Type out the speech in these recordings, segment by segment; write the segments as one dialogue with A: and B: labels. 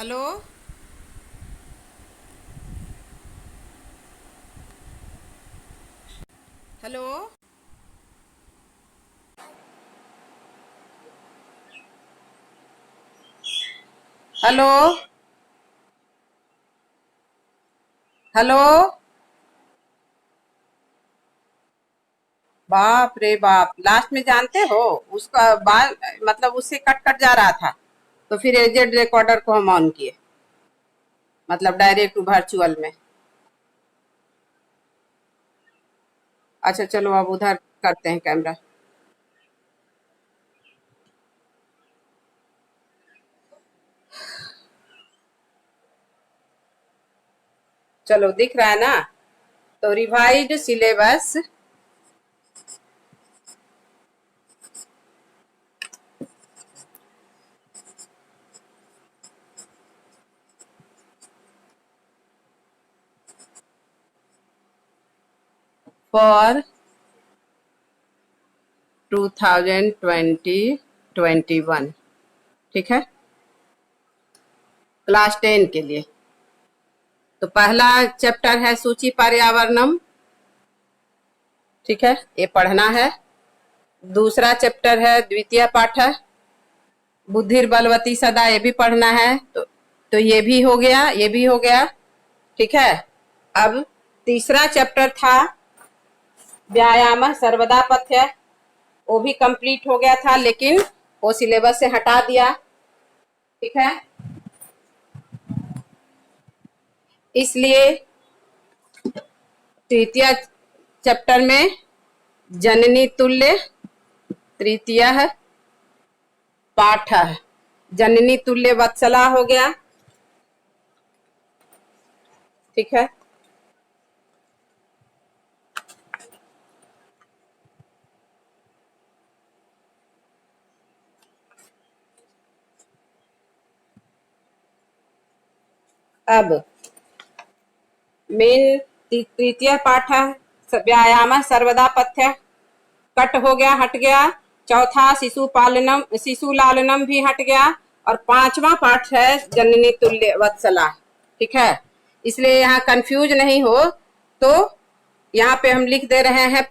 A: Hello. Hello. Hello. Hello. बाप रे बाप, लास्ट में जानते हो उसका बाल, मतलब उससे कट कट जा रहा था। तो फिर एजेड रिकॉर्डर को हम ऑन किए, मतलब डायरेक्ट वर्चुअल में। अच्छा चलो, अब उधर करते हैं कैमरा। चलो, दिख रहा है ना? तो रिवाइज्ड सिलेबस फॉर 2020-21, ठीक है, क्लास 10 के लिए। तो पहला चैप्टर है सूची पर्यावरणम, ठीक है, ये पढ़ना है। दूसरा चैप्टर है द्वितीय पाठ है बुद्धिर बलवती सदा, ये भी पढ़ना है। तो ये भी हो गया, ये भी हो गया, ठीक है। अब तीसरा चैप्टर था व्यायाम सर्वदा पथ्य, वो भी कंप्लीट हो गया था, लेकिन वो सिलेबस से हटा दिया, ठीक है। इसलिए तृतीय चैप्टर में जननी तुल्य तृतीय पाठ है, जननी तुल्य वत्सला हो गया, ठीक है। अब मेन तृतीय पाठ है व्यायाम सर्वदा पथ्य, कट हो गया, हट गया। चौथा शिशु पालनम शिशु लालनम भी हट गया। और पांचवा पाठ है जननी तुल्य वत्सला, ठीक है। इसलिए यहाँ कंफ्यूज नहीं हो, तो यहाँ पे हम लिख दे रहे हैं,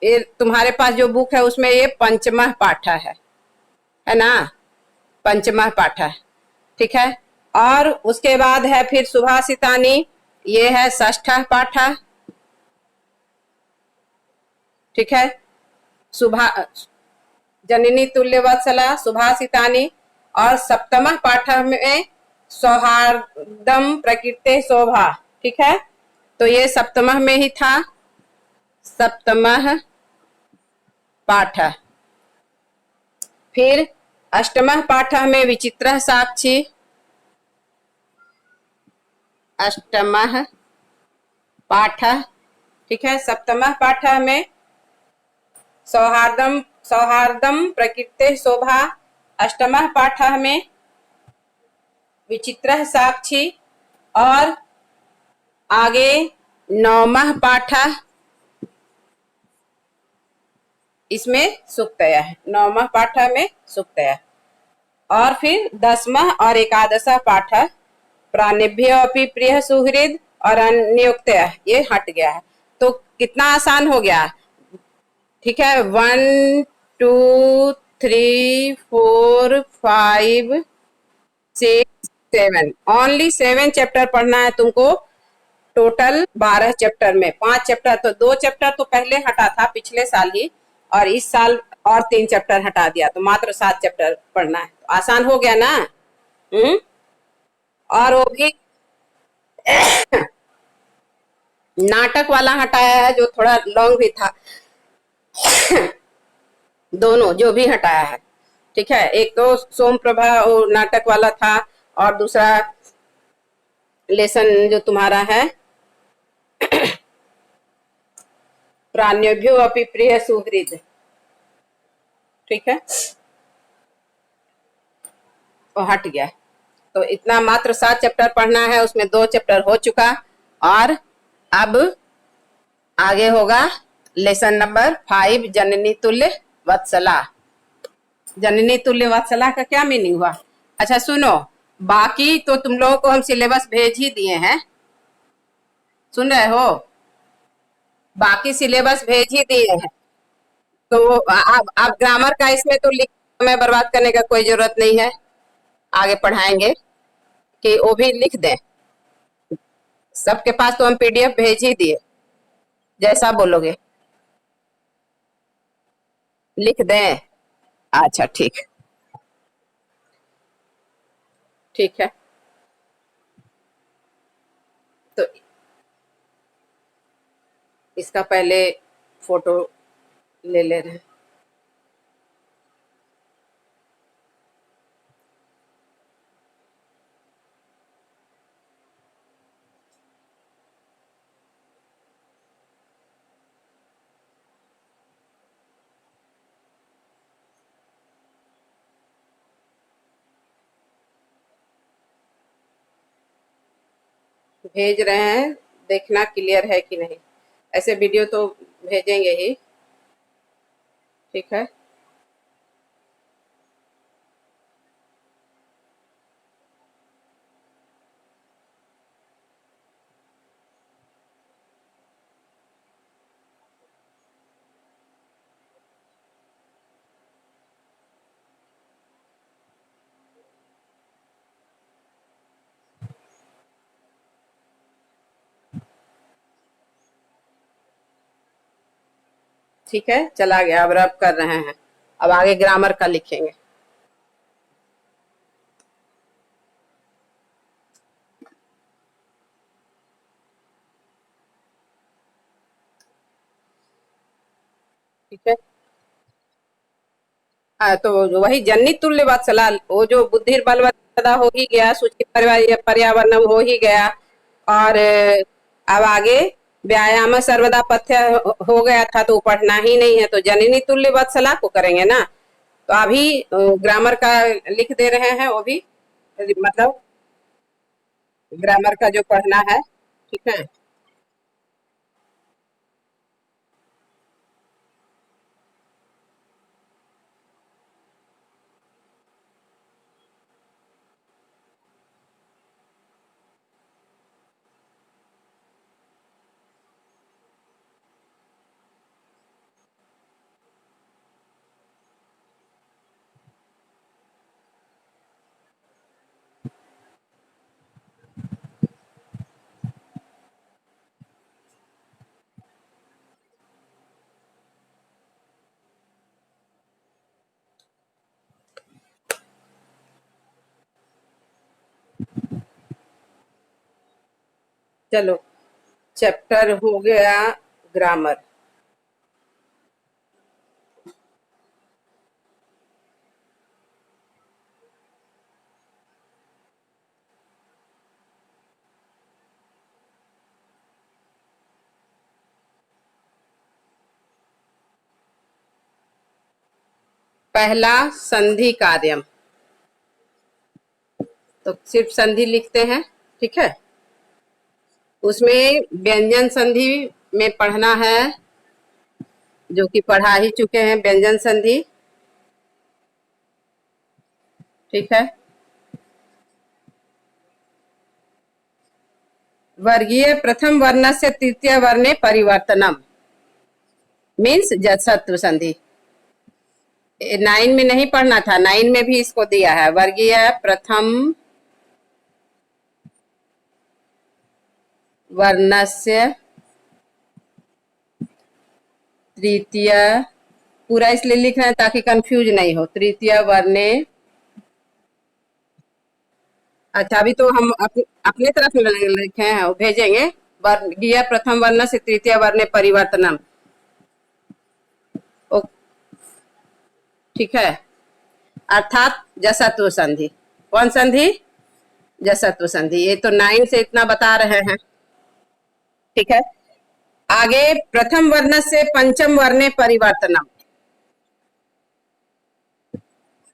A: ये तुम्हारे पास जो बुक है उसमें ये पंचमः पाठ है ना, पंचमः पाठ है, ठीक है। और उसके बाद है फिर सुभाषितानी, ये है षष्ठ पाठ, ठीक है। सुभा जननी तुल्य वत्सला सुभाषितानी। और सप्तम पाठ में सौहार्दम प्रकृति शोभा, ठीक है। तो ये सप्तम में ही था, सप्तम पाठ। फिर अष्टम पाठ में विचित्र साक्षी, अष्टम पाठ, ठीक है। सप्तम पाठ में सौहार्दम सौहार्दम प्रकृति शोभा, अष्टम पाठ में विचित्र साक्षी। और आगे नवमः पाठ, इसमें सुक्तया है, नवमः पाठ में सुक्तया। और फिर दसमः और एकादश पाठ प्राणिभ्य अपि प्रिय सुहृद और अन्योक्त, ये हट गया है। तो कितना आसान हो गया, ठीक है। 1 2 3 4 5 6 7, ओनली 7 चैप्टर पढ़ना है तुमको। टोटल 12 चैप्टर में 5 चैप्टर, तो 2 चैप्टर तो पहले हटा था पिछले साल ही, और इस साल और 3 चैप्टर हटा दिया, तो मात्र 7 चैप्टर पढ़ना है। तो आसान हो गया ना? और वो भी नाटक वाला हटाया है जो थोड़ा लॉन्ग भी था, दोनों जो भी हटाया है, ठीक है। एक तो सोम प्रभा वो नाटक वाला था, और दूसरा लेसन जो तुम्हारा है प्राण्यभ्यो अपि प्रिय सुहृद, ठीक है, वो हट गया। तो इतना मात्र 7 चैप्टर पढ़ना है, उसमें 2 चैप्टर हो चुका। और अब आगे होगा लेसन नंबर 5 जननी तुल्य वत्सला। जननी तुल्य वत्सला का क्या मीनिंग हुआ? अच्छा सुनो, बाकी तो तुम लोगों को हम सिलेबस भेज ही दिए हैं, सुन रहे हो? बाकी सिलेबस भेज ही दिए हैं। तो आप ग्रामर का इसमें तो लिख समय बर्बाद करने का कोई जरूरत नहीं है, आगे पढ़ाएंगे कि वो भी लिख दें। सबके पास तो हम पीडीएफ भेज ही दिए, जैसा बोलोगे लिख दें। अच्छा ठीक, ठीक है। तो इसका पहले फोटो ले रहे हैं। भेज रहे हैं, देखना क्लियर है कि नहीं। ऐसे वीडियो तो भेजेंगे ही, ठीक है। ठीक है, चला गया। अब रब कर रहे हैं, अब आगे ग्रामर का लिखेंगे। ठीक है। तो वही जन्नी तुल्य वात्सला, वो जो बुद्धि बलवदा हो ही गया, सूची पर्यावरण हो ही गया। और अब आगे व्यायाम सर्वदा पथ्य हो गया था, तो पढ़ना ही नहीं है, तो जननी तुल्य वात्सला को करेंगे ना। तो अभी ग्रामर का लिख दे रहे हैं, वो भी मतलब ग्रामर का जो पढ़ना है, ठीक है। चलो, चैप्टर हो गया ग्रामर। पहला संधि कार्यम, तो सिर्फ संधि लिखते हैं, ठीक है। उसमें व्यंजन संधि में पढ़ना है, जो कि पढ़ा ही चुके हैं व्यंजन संधि, ठीक है। वर्गीय प्रथम वर्ण से तृतीय वर्णे परिवर्तनम मीन्स जसत्व संधि। 9 में नहीं पढ़ना था, 9 में भी इसको दिया है। वर्गीय प्रथम वर्णस्य तृतीय, पूरा इसलिए लिख रहे हैं ताकि कंफ्यूज नहीं हो। तृतीय वर्णे, अच्छा अभी तो हम अपने तरफ लिखे हैं, वो भेजेंगे। वर्गीय प्रथम वर्ण से तृतीय वर्ण परिवर्तनम, ठीक है। अर्थात जसत्व संधि। कौन संधि? जसत्व संधि। ये तो 9 से इतना बता रहे हैं, ठीक है। आगे प्रथम वर्ण से पंचम वर्ण परिवर्तनम,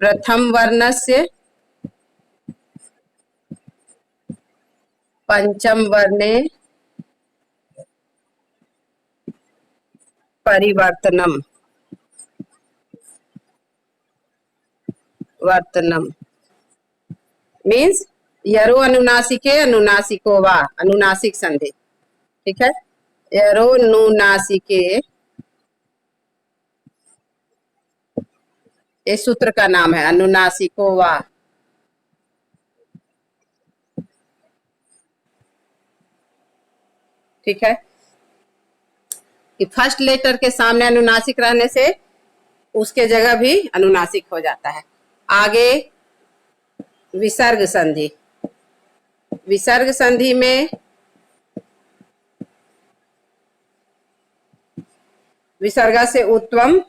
A: प्रथम वर्ण से पंचम वर्ण परिवर्तनम, वर्तनम मीन्स यरो अनुनासिके अनुनासिको वा, अनुनासिक संधि। ठीक है, यरो अनुनासिके, ये सूत्र का नाम है, अनुनासिको वा। ठीक है, कि फर्स्ट लेटर के सामने अनुनासिक रहने से उसके जगह भी अनुनासिक हो जाता है। आगे विसर्ग संधि। विसर्ग संधि में विसर्ग से उत्तम,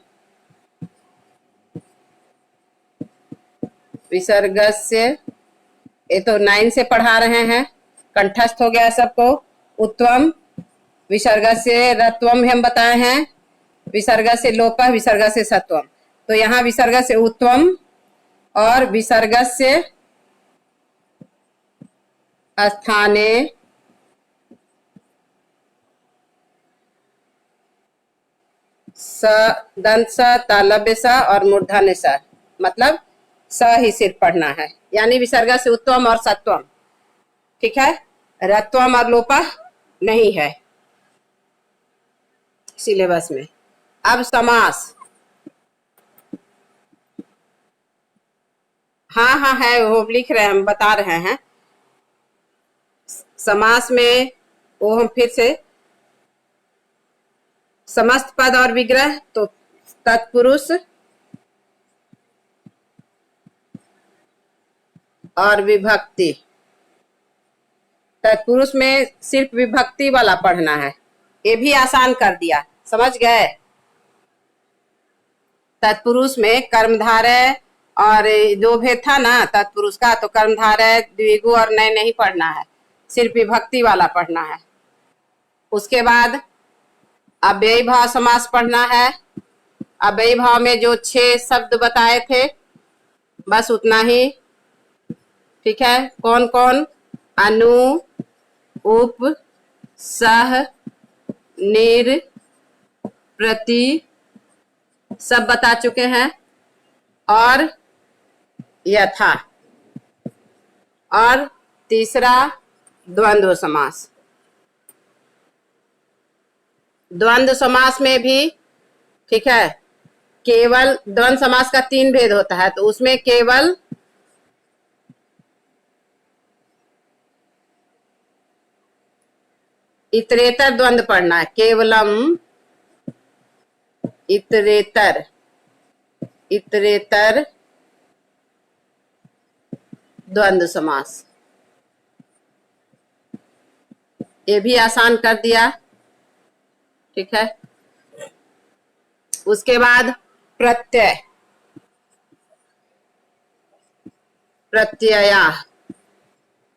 A: विसर्ग से, ये तो 9 से पढ़ा रहे हैं, कंठस्थ हो गया सबको। उत्तम, विसर्ग से रत्वम हम बताए हैं, विसर्ग से लोप, विसर्ग से सत्वम। तो यहाँ विसर्ग से उत्तम और विसर्ग से स्थाने स, दंत स, तालव्य स और मूर्धन्य स, मतलब स ही सिर्फ पढ़ना है, यानी विसर्ग से उत्तम और सत्वम। ठीक है, रत्वम और लोपा नहीं है सिलेबस में। अब समास, हाँ हाँ है, वो लिख रहे हैं, हम बता रहे हैं। समास में वो हम फिर से, समस्त पद और विग्रह, तो तत्पुरुष और विभक्ति। तत्पुरुष में सिर्फ विभक्ति वाला पढ़ना है, ये भी आसान कर दिया, समझ गए। तत्पुरुष में कर्मधारय और जो भेद था ना तत्पुरुष का, तो कर्मधारय द्विगु और नय नहीं पढ़ना है, सिर्फ विभक्ति वाला पढ़ना है। उसके बाद अव्ययी भाव समास पढ़ना है। अव्ययी भाव में जो 6 शब्द बताए थे, बस उतना ही। ठीक है, कौन कौन? अनु, उप, सह, निर, प्रति, सब बता चुके हैं। और यथा। और तीसरा द्वंद्व समास। द्वंद्व समास में भी, ठीक है, केवल द्वंद्व समास का 3 भेद होता है, तो उसमें केवल इतरेतर द्वंद्व पढ़ना है, केवलम इतरेतर, इतरेतर द्वंद्व समास, ये भी आसान कर दिया। ठीक है, उसके बाद प्रत्यय, प्रत्यया।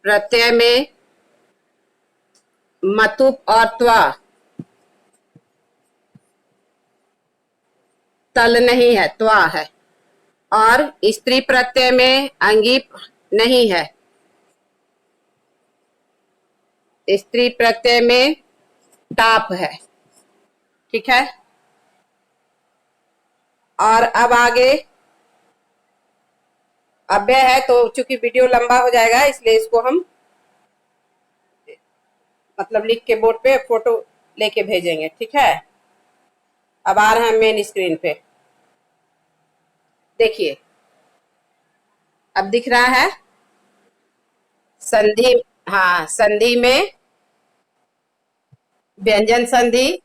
A: प्रत्यय में मतुप और त्वा, तल नहीं है, त्वा है। और स्त्री प्रत्यय में अंगीप नहीं है, स्त्री प्रत्यय में टाप है। ठीक है, और अब आगे अव्यय है, तो चूंकि वीडियो लंबा हो जाएगा इसलिए इसको हम मतलब लिख के बोर्ड पे फोटो लेके भेजेंगे। ठीक है, अब आ रहे हैं मेन स्क्रीन पे, देखिए अब दिख रहा है संधि। हाँ, संधि में व्यंजन संधि,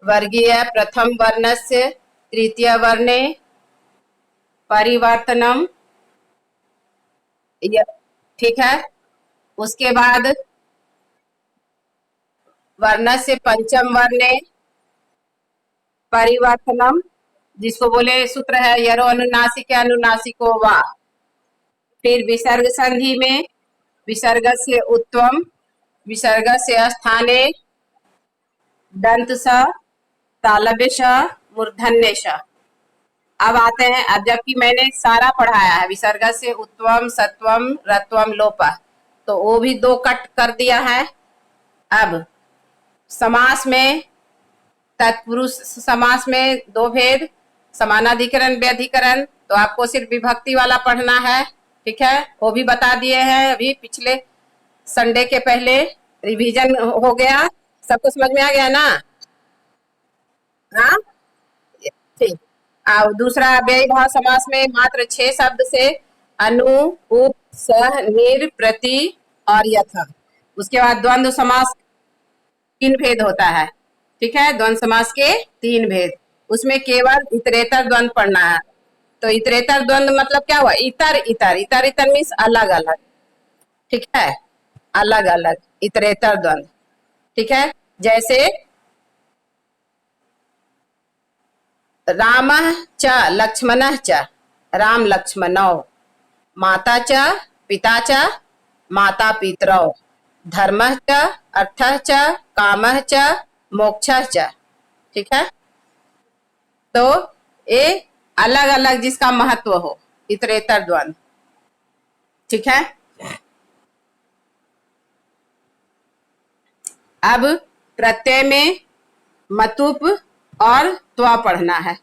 A: वर्गीय प्रथम वर्णस्य तृतीय वर्णे परिवर्तनम। ठीक है, उसके बाद वर्णस्य पंचम वर्णे परिवर्तनम, जिसको बोले सूत्र है यरो अनुनासिके अनुनासिको वा। फिर विसर्ग संधि में विसर्ग से उत्तम, विसर्ग से स्थाने, दंत स, तालव्य स, मूर्धन्य स। अब आते हैं, अब जबकि मैंने सारा पढ़ाया है, विसर्ग से उत्तम, सत्वम, रत्वम, लोप, तो वो भी 2 कट कर दिया है। अब समास में, तत्पुरुष समास में 2 भेद, समानाधिकरण व्यधिकरण, तो आपको सिर्फ विभक्ति वाला पढ़ना है। ठीक है, वो भी बता दिए हैं अभी पिछले संडे के पहले, रिवीजन हो गया, सबको समझ में आ गया ना? हाँ, ठीक। और दूसरा अव्ययी भाव समास में मात्र 6 शब्द से अनु, उप, सह, निर, प्रति और यथा। उसके बाद द्वंद्व समास 3 भेद होता है, ठीक है, द्वंद्व समास के 3 भेद, उसमें केवल इतरेतर द्वंद्व पढ़ना है। तो इतरेतर द्वंद्व मतलब क्या हुआ? इतर इतर, इतर इतर मीन्स अलग अलग, ठीक है, अलग अलग इतरेतर द्वंद्व, ठीक है। जैसे राम च लक्ष्मण च, राम लक्ष्मणौ, माता च पिता च, माता पितरौ, धर्म च अर्थ च काम च मोक्ष च, ठीक है। तो ये अलग अलग जिसका महत्व हो, इतरेतर द्वंद्व, ठीक है। अब प्रत्यय में मतुप और त्वा पढ़ना है।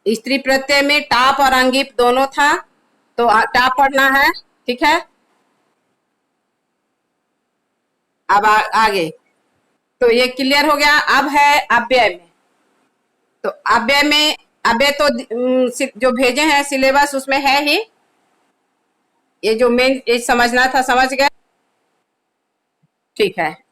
A: स्त्री प्रत्यय में टाप और अंगिप दोनों था, तो टाप पढ़ना है, ठीक है। अब आगे, तो ये क्लियर हो गया। अब है अव्यय में। तो अव्यय में, अव्यय तो जो भेजे हैं सिलेबस उसमें है ही, ये जो मेन ये समझना था समझ गए, ठीक है।